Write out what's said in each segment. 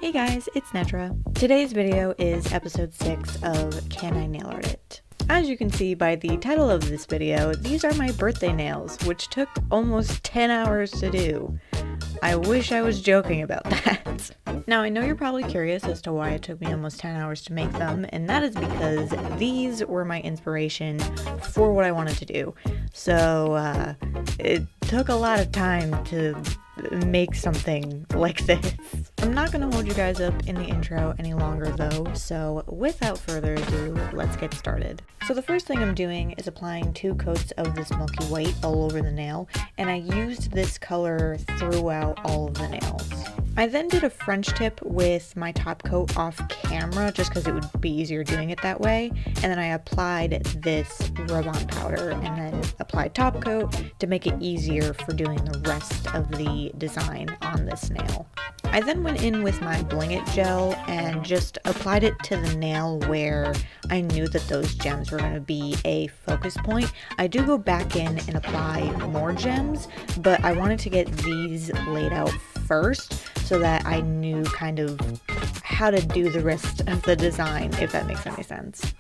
Hey guys, it's Nedra. Today's video is episode 6 of Can I Nail Art It? As you can see by the title of this video, these are my birthday nails, which took almost 10 hours to do. I wish I was joking about that. Now, I know you're probably curious as to why it took me almost 10 hours to make them, and that is because these were my inspiration for what I wanted to do. So, it took a lot of time to make something like this. I'm not going to hold you guys up in the intro any longer though, so without further ado, let's get started. So the first thing I'm doing is applying 2 coats of this milky white all over the nail, and I used this color throughout all of the nails. I then did a French tip with my top coat off camera just because it would be easier doing it that way, and then I applied this rub-on powder and then applied top coat to make it easier for doing the rest of the design on this nail. I then went in with my Bling It gel and just applied it to the nail where I knew that those gems were going to be a focus point. I do go back in and apply more gems, but I wanted to get these laid out first so that I knew kind of how to do the rest of the design, if that makes any sense.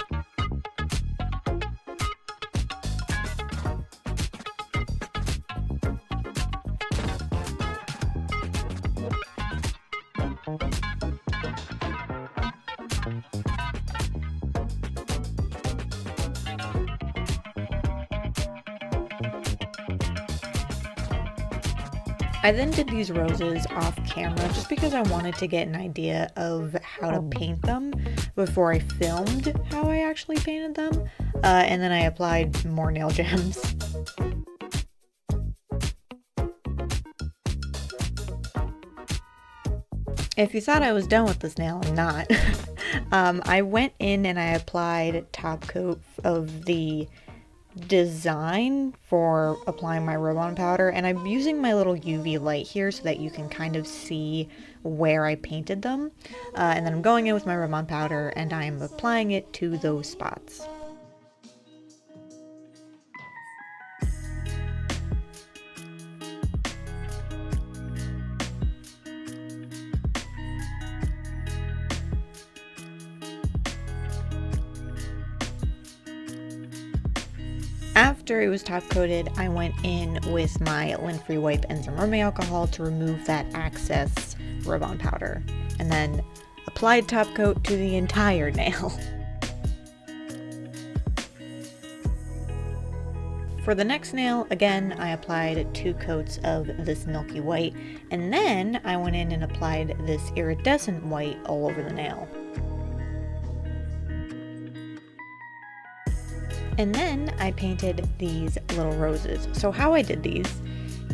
I then did these roses off camera just because I wanted to get an idea of how to paint them before I filmed how I actually painted them, and then I applied more nail gems. If you thought I was done with this nail, I'm not. I went in and I applied top coat of the design for applying my rub-on powder, and I'm using my little UV light here so that you can kind of see where I painted them, and then I'm going in with my rub-on powder and I'm applying it to those spots. After it was top coated, I went in with my lint-free wipe and some rubbing alcohol to remove that excess rub-on powder, and then applied top coat to the entire nail. For the next nail, again, I applied 2 coats of this milky white, and then I went in and applied this iridescent white all over the nail. And then I painted these little roses. So how I did these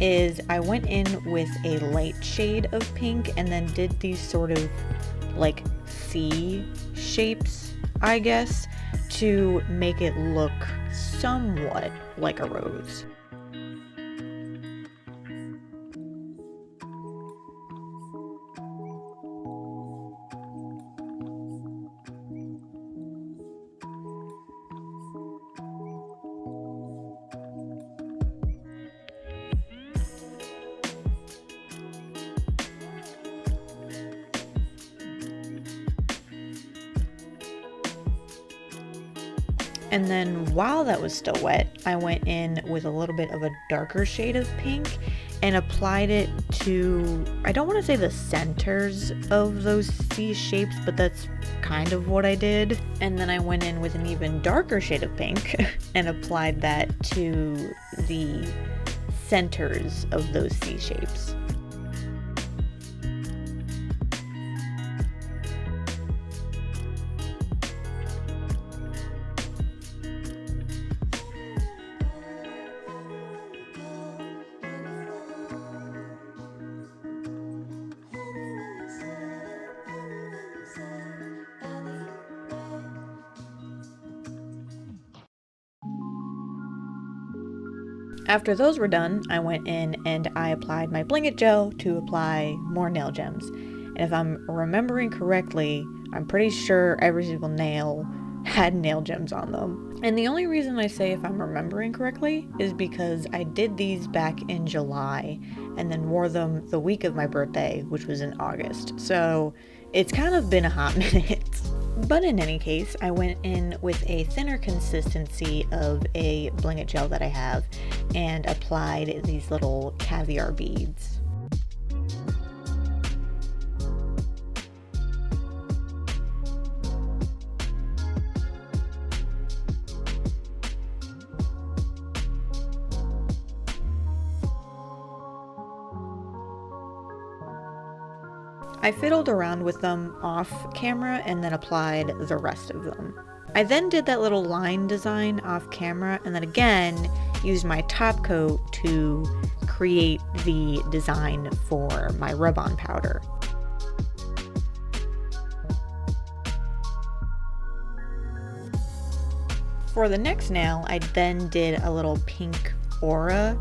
is I went in with a light shade of pink and then did these sort of like C shapes, I guess, to make it look somewhat like a rose. And then while that was still wet, I went in with a little bit of a darker shade of pink and applied it to, I don't want to say the centers of those C shapes, but that's kind of what I did. And then I went in with an even darker shade of pink and applied that to the centers of those C shapes. After those were done, I went in and I applied my Bling It gel to apply more nail gems. And if I'm remembering correctly, I'm pretty sure every single nail had nail gems on them. And the only reason I say if I'm remembering correctly is because I did these back in July and then wore them the week of my birthday, which was in August. So It's kind of been a hot minute. But in any case, I went in with a thinner consistency of a Bling It gel that I have and applied these little caviar beads. I fiddled around with them off camera and then applied the rest of them. I then did that little line design off camera and then again used my top coat to create the design for my rub-on powder. For the next nail, I then did a little pink aura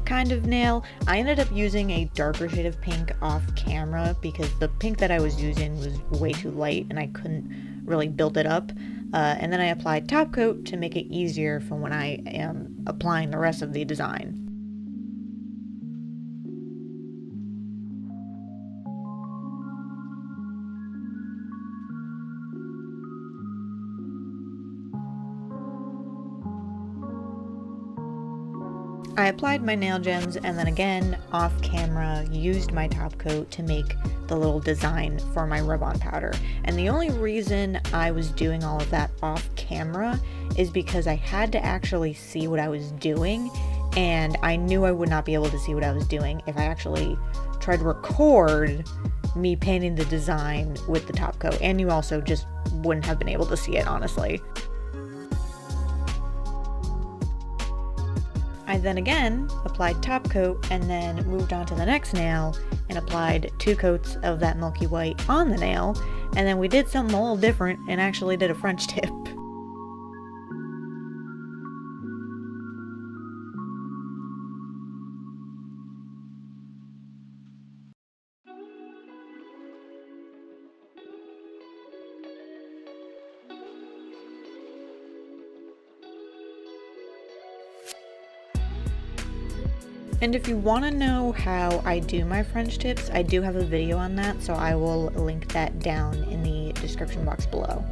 kind of nail. I ended up using a darker shade of pink off camera because the pink that I was using was way too light and I couldn't really build it up. And then I applied top coat to make it easier for when I am applying the rest of the design. I applied my nail gems and then again off camera used my top coat to make the little design for my rub-on powder. And the only reason I was doing all of that off camera is because I had to actually see what I was doing, and I knew I would not be able to see what I was doing if I actually tried to record me painting the design with the top coat, and you also just wouldn't have been able to see it, honestly. I then again applied top coat and then moved on to the next nail and applied 2 coats of that milky white on the nail, and then we did something a little different and actually did a French tip. And if you want to know how I do my French tips, I do have a video on that, so I will link that down in the description box below.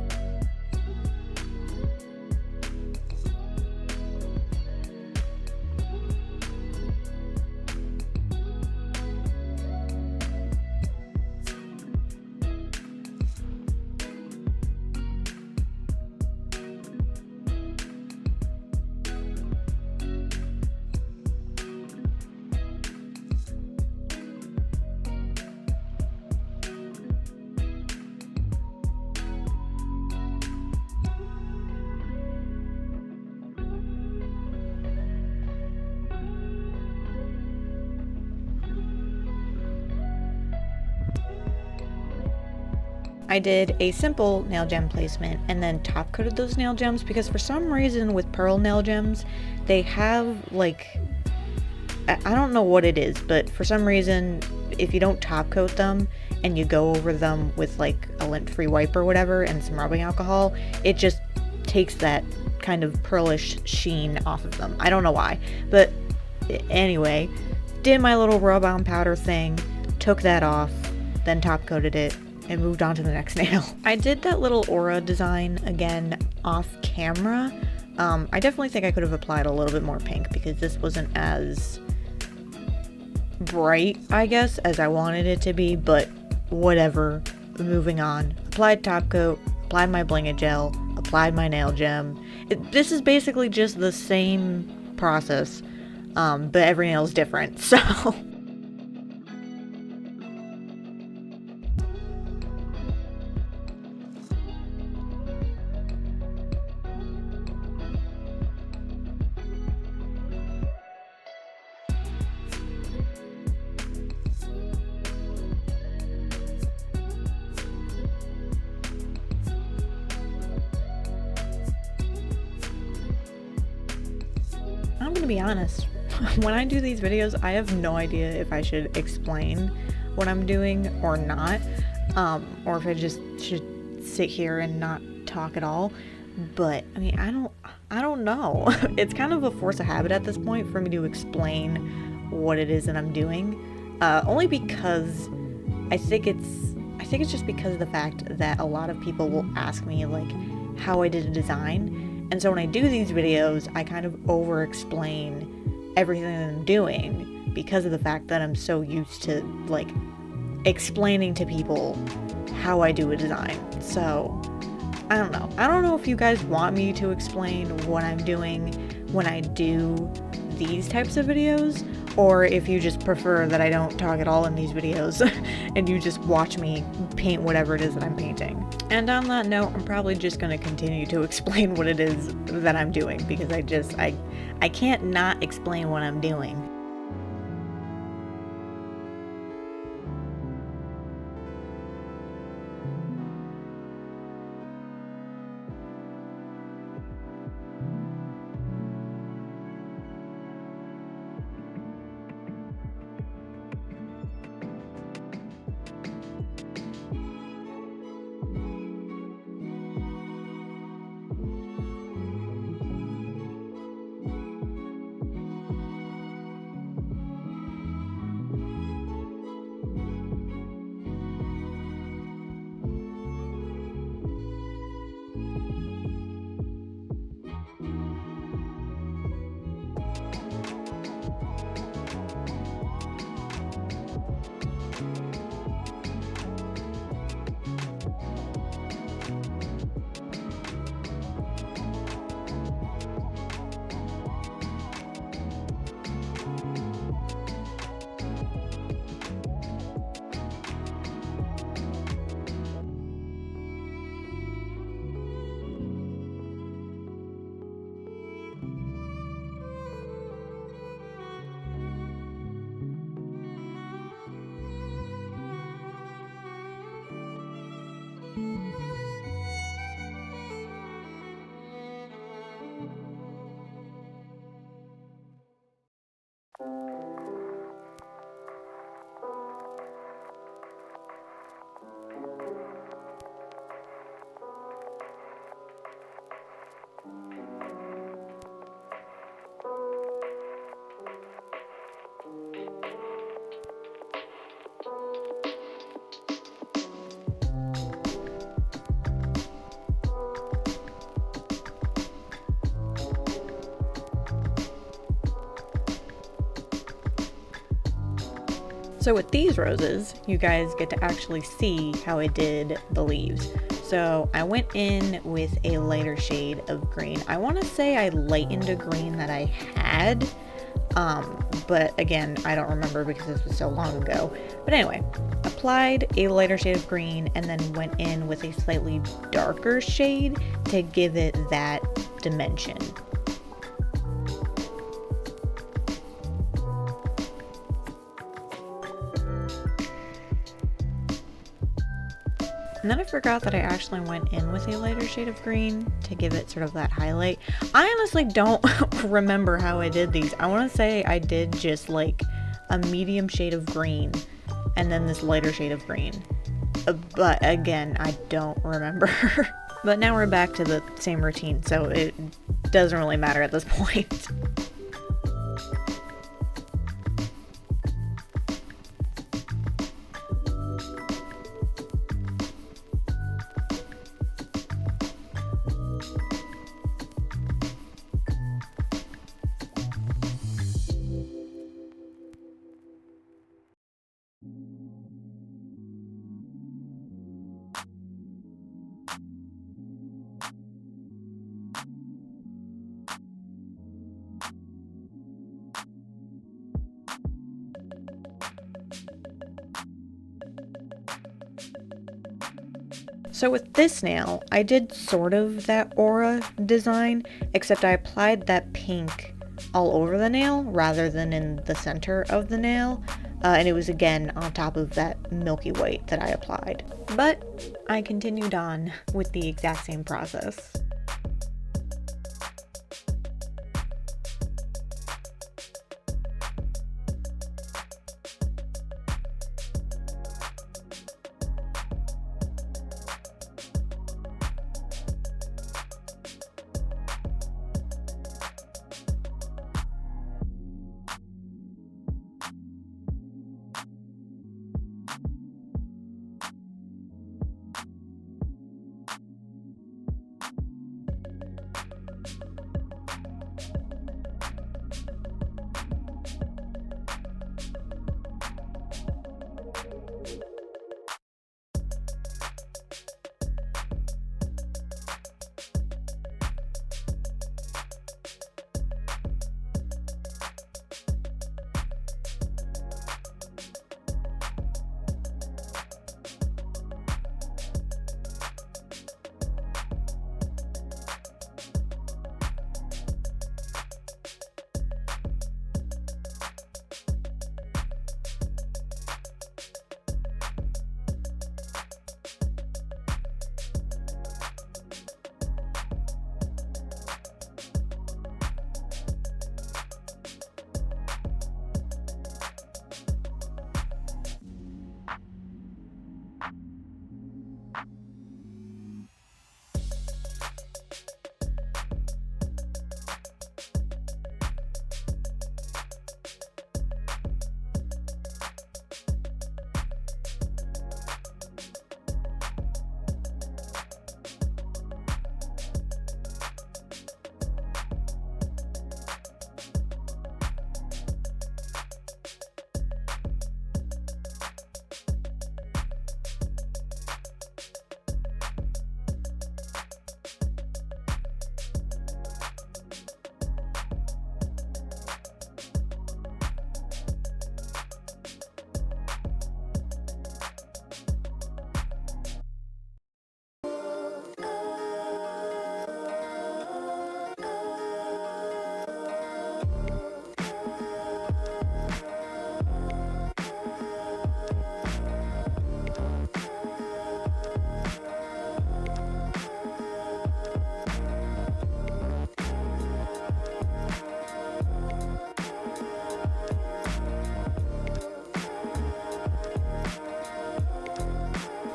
I did a simple nail gem placement and then top coated those nail gems because for some reason with pearl nail gems, they have like, I don't know what it is, but for some reason, if you don't top coat them and you go over them with like a lint-free wipe or whatever and some rubbing alcohol, it just takes that kind of pearlish sheen off of them. I don't know why, but anyway, did my little rub-on powder thing, took that off, then top coated it, and moved on to the next nail. I did that little aura design again off camera. I definitely think I could have applied a little bit more pink because this wasn't as bright, I guess, as I wanted it to be, but whatever. Moving on. Applied top coat, applied my Bling It gel, applied my nail gem. This is basically just the same process, but every nail is different, so... I'm gonna be honest, when I do these videos, I have no idea if I should explain what I'm doing or not, or if I just should sit here and not talk at all. But I mean, I don't know. It's kind of a force of habit at this point for me to explain what it is that I'm doing, only because I think think it's just because of the fact that a lot of people will ask me like how I did a design. And so when I do these videos, I kind of over explain everything that I'm doing because of the fact that I'm so used to like explaining to people how I do a design. So I don't know. I don't know if you guys want me to explain what I'm doing when I do these types of videos, or if you just prefer that I don't talk at all in these videos and you just watch me paint whatever it is that I'm painting. And on that note, I'm probably just going to continue to explain what it is that I'm doing, because I can't not explain what I'm doing. So with these roses, you guys get to actually see how I did the leaves. So I went in with a lighter shade of green. I want to say I lightened a green that I had, but again, I don't remember because this was so long ago. But anyway, applied a lighter shade of green and then went in with a slightly darker shade to give it that dimension. And then I forgot that I actually went in with a lighter shade of green to give it sort of that highlight. I honestly don't remember how I did these. I want to say I did just like a medium shade of green and then this lighter shade of green. But again, I don't remember. But now we're back to the same routine, so it doesn't really matter at this point. So with this nail, I did sort of that aura design, except I applied that pink all over the nail rather than in the center of the nail, and it was again on top of that milky white that I applied. But I continued on with the exact same process.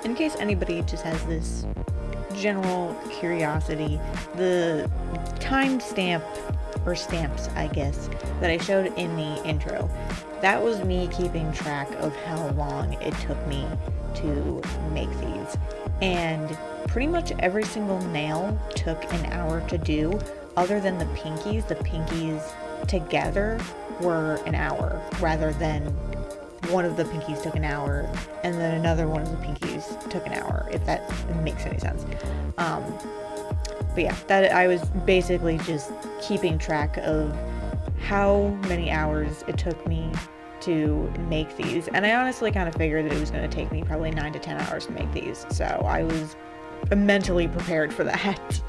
in case anybody just has this general curiosity, the timestamp, or stamps I guess, that I showed in the intro, that was me keeping track of how long it took me to make these. And pretty much every single nail took an hour to do, other than the pinkies. The pinkies together were an hour, rather than one of the pinkies took an hour and then another one of the pinkies took an hour, if that makes any sense. But yeah, that I was basically just keeping track of how many hours it took me to make these, and I honestly kind of figured that it was going to take me probably 9 to 10 hours to make these, so I was mentally prepared for that.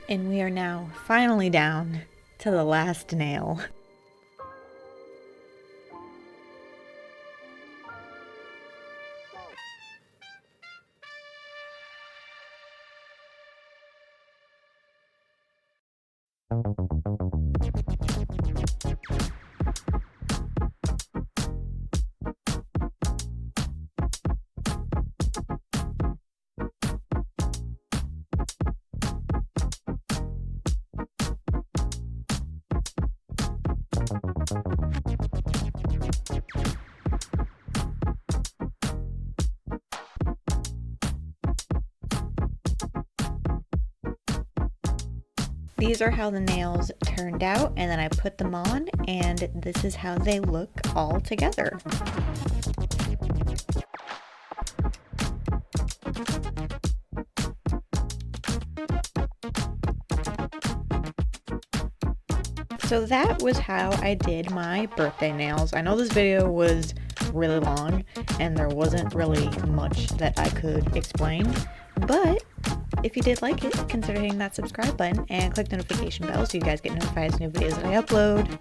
And we are now finally down to the last nail. These are how the nails turned out, and then I put them on, and this is how they look all together. So that was how I did my birthday nails. I know this video was really long and there wasn't really much that I could explain, but if you did like it, consider hitting that subscribe button and click the notification bell so you guys get notified as new videos that I upload.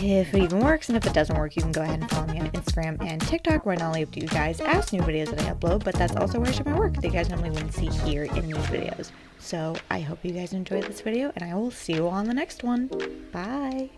If it even works, and if it doesn't work, you can go ahead and follow me on Instagram and TikTok, where I not only update you guys as new videos that I upload, but that's also where I share my work that you guys normally wouldn't see here in these videos. So I hope you guys enjoyed this video, and I will see you on the next one. Bye!